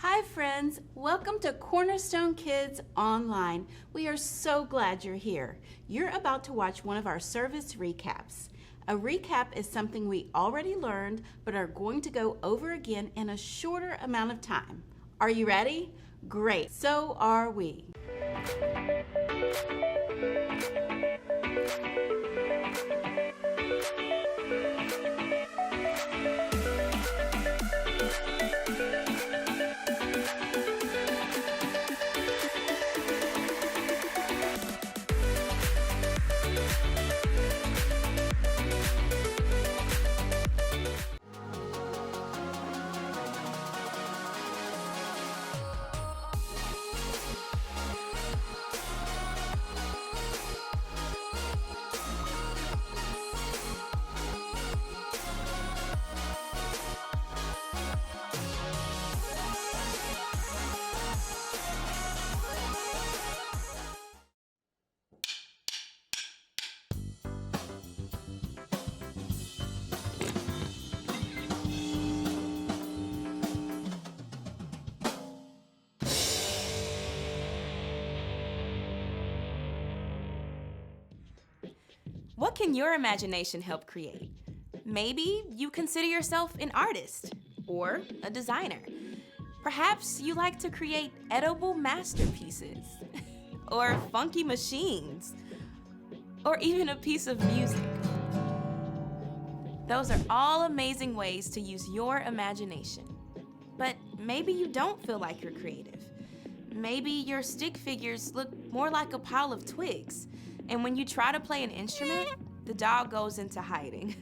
Hi friends, welcome to Cornerstone Kids Online. We are so glad you're here. You're about to watch one of our service recaps. A recap is something we already learned but are going to go over again in a shorter amount of time. Are you ready? Great, so are we. What can your imagination help create? Maybe you consider yourself an artist or a designer. Perhaps you like to create edible masterpieces or funky machines or even a piece of music. Those are all amazing ways to use your imagination. But maybe you don't feel like you're creative. Maybe your stick figures look more like a pile of twigs. And when you try to play an instrument, the dog goes into hiding.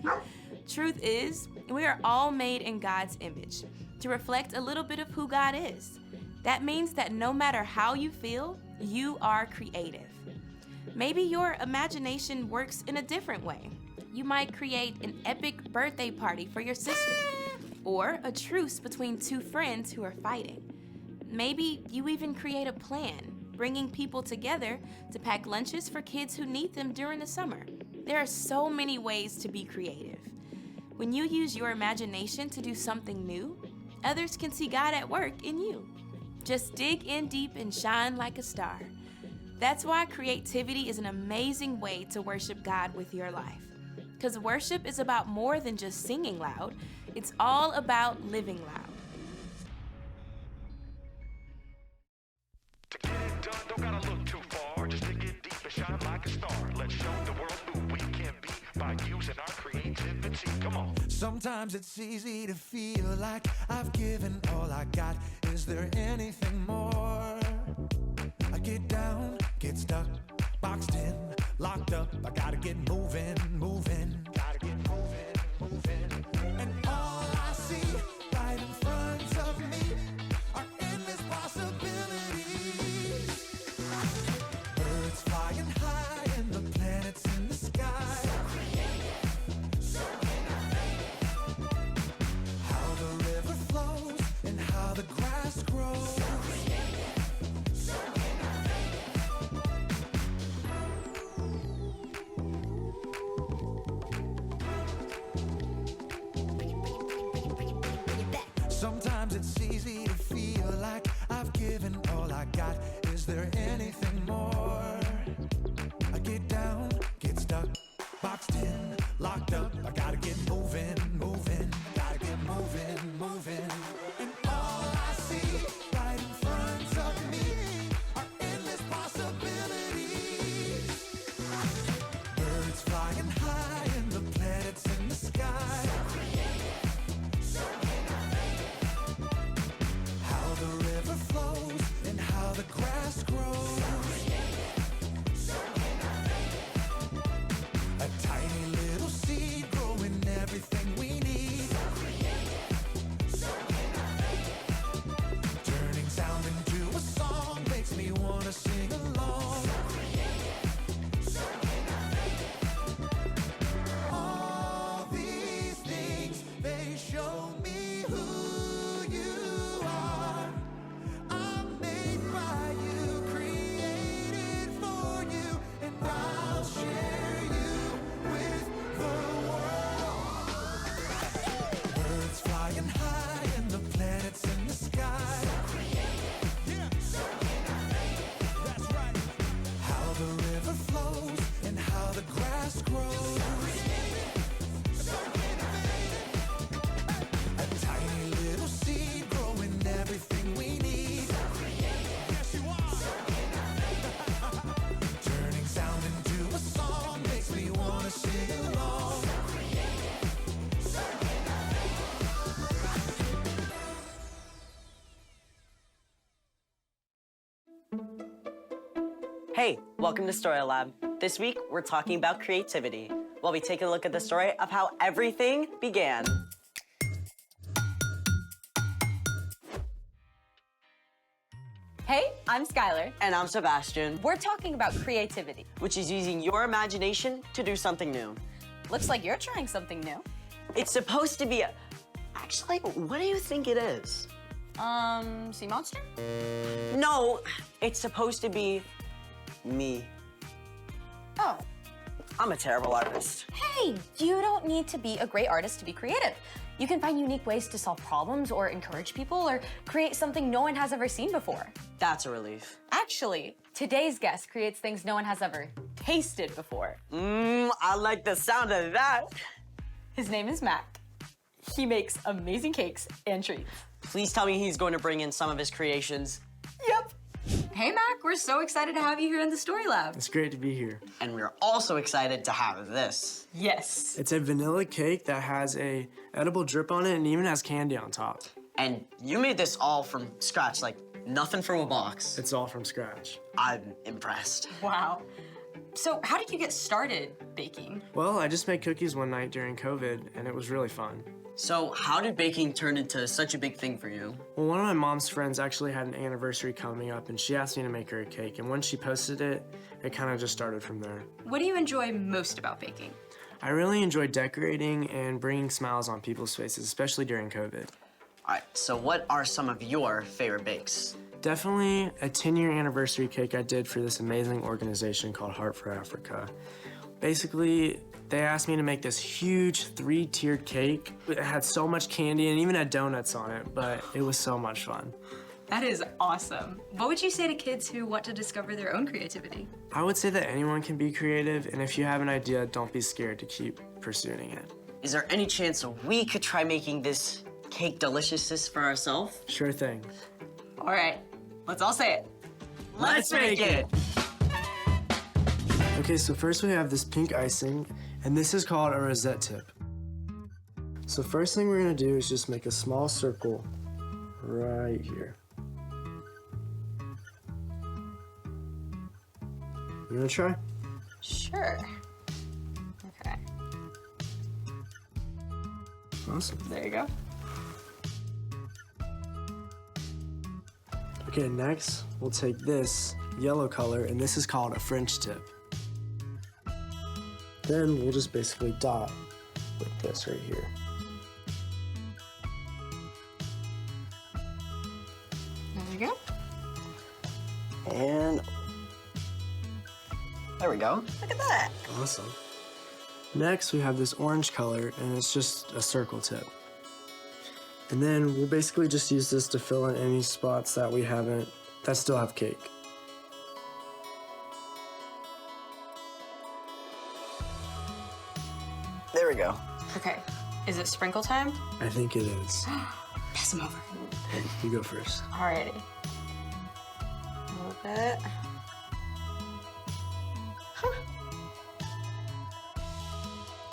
Truth is, we are all made in God's image to reflect a little bit of who God is. That means that no matter how you feel, you are creative. Maybe your imagination works in a different way. You might create an epic birthday party for your sister, or a truce between two friends who are fighting. Maybe you even create a plan, bringing people together to pack lunches for kids who need them during the summer. There are so many ways to be creative. When you use your imagination to do something new, others can see God at work in you. Just dig in deep and shine like a star. That's why creativity is an amazing way to worship God with your life. Because worship is about more than just singing loud. It's all about living loud. Don't gotta look too far, just dig it deep and shine like a star. Let's show the world who we can be by using our creativity. Come on. Sometimes it's easy to feel like I've given all I got. Is there anything more? I get down, get stuck, boxed in, locked up. I gotta get moving, gotta get moving. And all I see right in front of me are endless possibilities. Birds flying high and the planets in the sky. So creative, so innovative. How the river flows and how the grass grows. So creative, so innovative. Sometimes it's easy to feel like I've given all I got. Is there anything more? I get down, get stuck, boxed in, locked up. I gotta get moving, gotta get moving. And all I see right Hey, welcome to Story Lab. This week, we're talking about creativity, while we take a look at the story of how everything began. Hey, I'm Skylar. And I'm Sebastian, We're talking about creativity. which is using your imagination to do something new. Looks like you're trying something new. It's supposed to be a... Actually, what do you think it is? Sea monster? No, it's supposed to be me. Oh. I'm a terrible artist. Hey, you don't need to be a great artist to be creative. You can find unique ways to solve problems or encourage people or create something no one has ever seen before. That's a relief. Actually, today's guest creates things no one has ever tasted before. I like the sound of that. His name is Mac. He makes amazing cakes and treats. Please tell me he's going to bring in some of his creations. Yep. Hey, Mac, we're so excited to have you here in the Story Lab. It's great to be here. And we're also excited to have this. Yes. It's a vanilla cake that has a edible drip on it and even has candy on top. And you made this all from scratch, like nothing from a box. It's all from scratch. I'm impressed. Wow. So how did you get started baking? Well, I just made cookies one night during COVID and it was really fun. So how did baking turn into such a big thing for you? Well, one of my mom's friends actually had an anniversary coming up and she asked me to make her a cake. And when she posted it, it kind of just started from there. What do you enjoy most about baking? I really enjoy decorating and bringing smiles on people's faces, especially during COVID. All right, so what are some of your favorite bakes? Definitely a 10-year anniversary cake I did for this amazing organization called Heart for Africa. Basically, they asked me to make this huge 3-tiered cake. It had so much candy and even had donuts on it, but it was so much fun. That is awesome. What would you say to kids who want to discover their own creativity? I would say that anyone can be creative, and if you have an idea, don't be scared to keep pursuing it. Is there any chance we could try making this cake deliciousness for ourselves? Sure thing. All right, let's all say it. Let's make it! Okay, so first we have this pink icing, and this is called a rosette tip. So first thing we're gonna do is just make a small circle right here. You wanna try? Sure. Okay, Awesome. there you go. Okay, next we'll take this yellow color, and this is called a French tip. Then we'll just basically dot with this right here. There you go. And there we go. Look at that. Awesome. Next, we have this orange color, and it's just a circle tip. And then we'll basically just use this to fill in any spots that that still have cake. There we go. Okay, is it sprinkle time? I think it is. Pass them over. Hey, you go first. Alrighty. A little bit.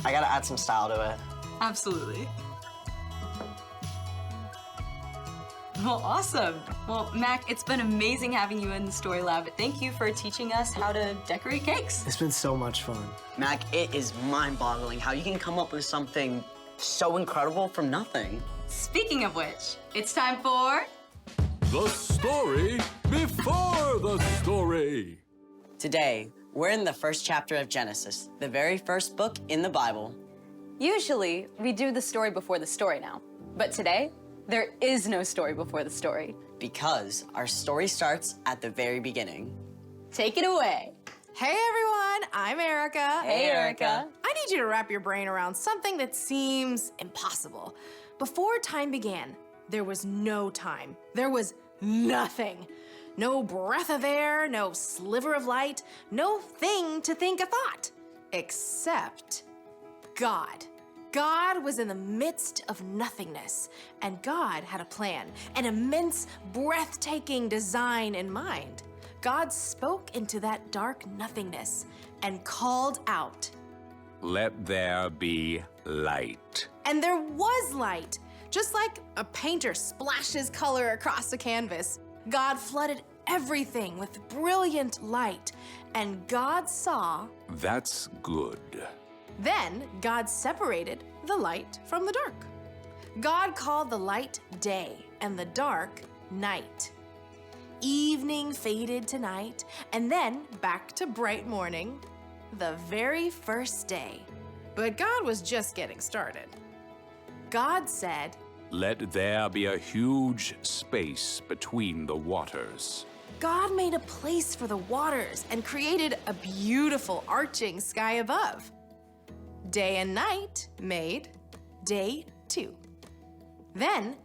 I gotta add some style to it. Absolutely. Well, awesome. Well, Mac, it's been amazing having you in the Story Lab. Thank you for teaching us how to decorate cakes. It's been so much fun. Mac, it is mind-boggling how you can come up with something so incredible from nothing. Speaking of which, it's time for... The story before the story. Today, we're in the first chapter of Genesis, the very first book in the Bible. Usually, we do the story before the story now. But today, there is no story before the story. Because our story starts at the very beginning. Take it away. Hey everyone, I'm Erica. Hey, Erica. I need you to wrap your brain around something that seems impossible. Before time began, there was no time. There was nothing. No breath of air, no sliver of light, no thing to think a thought. Except God. God was in the midst of nothingness, and God had a plan, an immense, breathtaking design in mind. God spoke into that dark nothingness and called out. Let there be light. And there was light, just like a painter splashes color across a canvas. God flooded everything with brilliant light, and God saw. That's good. Then God separated the light from the dark. God called the light day and the dark night. Evening faded to night, and then back to bright morning, the very first day. But God was just getting started. God said, Let there be a huge space between the waters. God made a place for the waters and created a beautiful arching sky above. Day and night made day 2. Then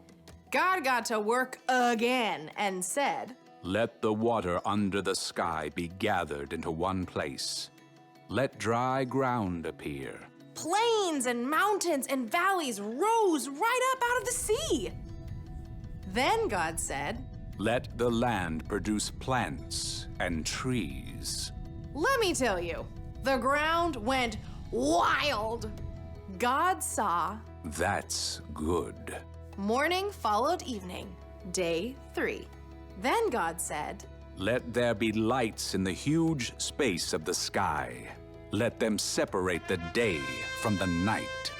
God got to work again and said, Let the water under the sky be gathered into one place. Let dry ground appear. Plains and mountains and valleys rose right up out of the sea. Then God said, Let the land produce plants and trees. Let me tell you, the ground went wild. God saw. That's good. Morning followed evening, day 3. Then God said, Let there be lights in the huge space of the sky. Let them separate the day from the night.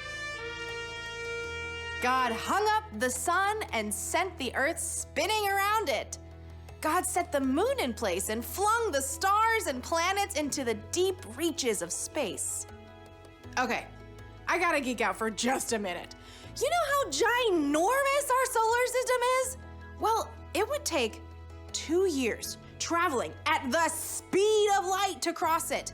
God hung up the sun and sent the earth spinning around it. God set the moon in place and flung the stars and planets into the deep reaches of space. Okay, I gotta geek out for just a minute. You know how ginormous our solar system is? Well, it would take 2 years traveling at the speed of light to cross it.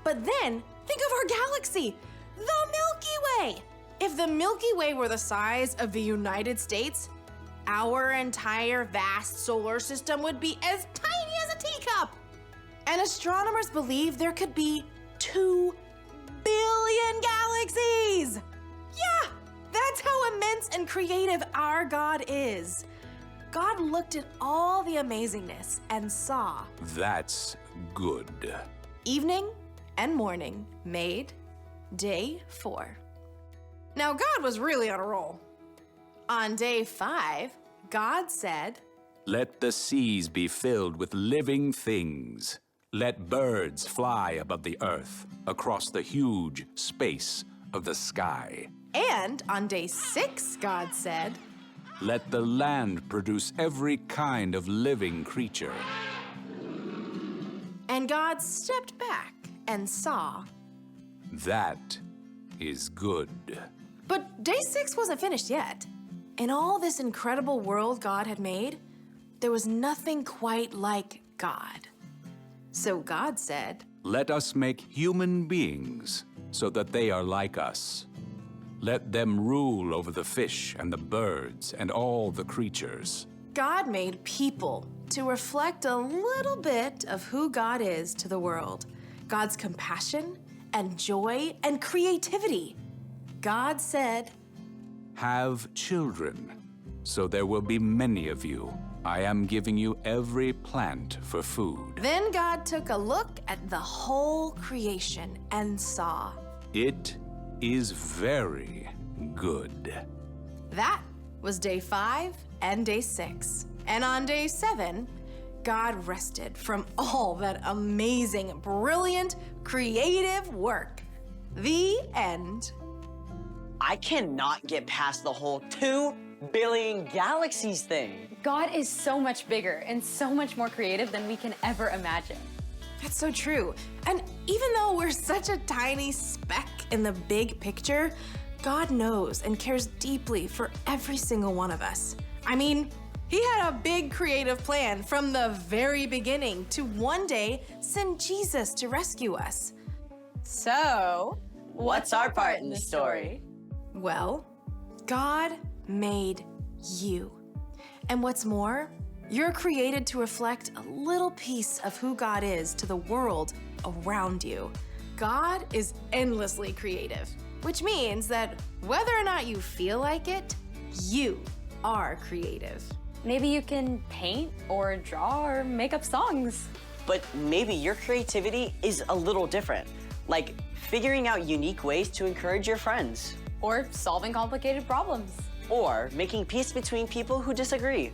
But then, think of our galaxy, the Milky Way. If the Milky Way were the size of the United States, our entire vast solar system would be as tiny as a teacup. And astronomers believe there could be 2 billion galaxies. Yeah, that's how immense and creative our God is. God looked at all the amazingness and saw. That's good. Evening and morning made day 4. Now, God was really on a roll. On day 5, God said, Let the seas be filled with living things. Let birds fly above the earth, across the huge space of the sky. And on day 6, God said, Let the land produce every kind of living creature. And God stepped back and saw. That is good. But day 6 wasn't finished yet. In all this incredible world God had made, there was nothing quite like God. So God said, Let us make human beings so that they are like us. Let them rule over the fish and the birds and all the creatures. God made people to reflect a little bit of who God is to the world. God's compassion and joy and creativity. God said, Have children, so there will be many of you. I am giving you every plant for food. Then God took a look at the whole creation and saw. It is very good. That was day 5 and day 6. And on day 7, God rested from all that amazing, brilliant, creative work. The end. I cannot get past the whole 2 billion galaxies thing. God is so much bigger and so much more creative than we can ever imagine. That's so true. And even though we're such a tiny speck in the big picture, God knows and cares deeply for every single one of us. I mean, He had a big creative plan from the very beginning to one day send Jesus to rescue us. So, What's our part in the story? Well, God made you. And what's more, you're created to reflect a little piece of who God is to the world around you. God is endlessly creative, which means that whether or not you feel like it, you are creative. maybe you can paint or draw or make up songs. But maybe your creativity is a little different, like figuring out unique ways to encourage your friends. Or solving complicated problems. Or making peace between people who disagree.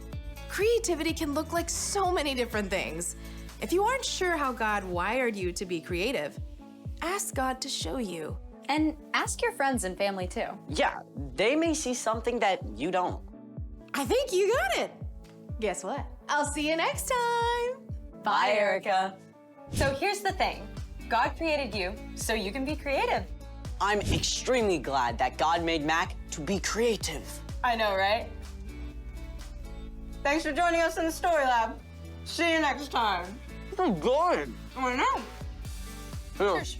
creativity can look like so many different things. If you aren't sure how God wired you to be creative, ask God to show you. And ask your friends and family too. Yeah, they may see something that you don't. I think you got it. Guess what? I'll see you next time. Bye, Erica. So here's the thing. God created you so you can be creative. I'm extremely glad that God made Mac to be creative. I know, right? Thanks for joining us in the Story Lab. See you next time. I'm good. I know. Yeah. Cheers.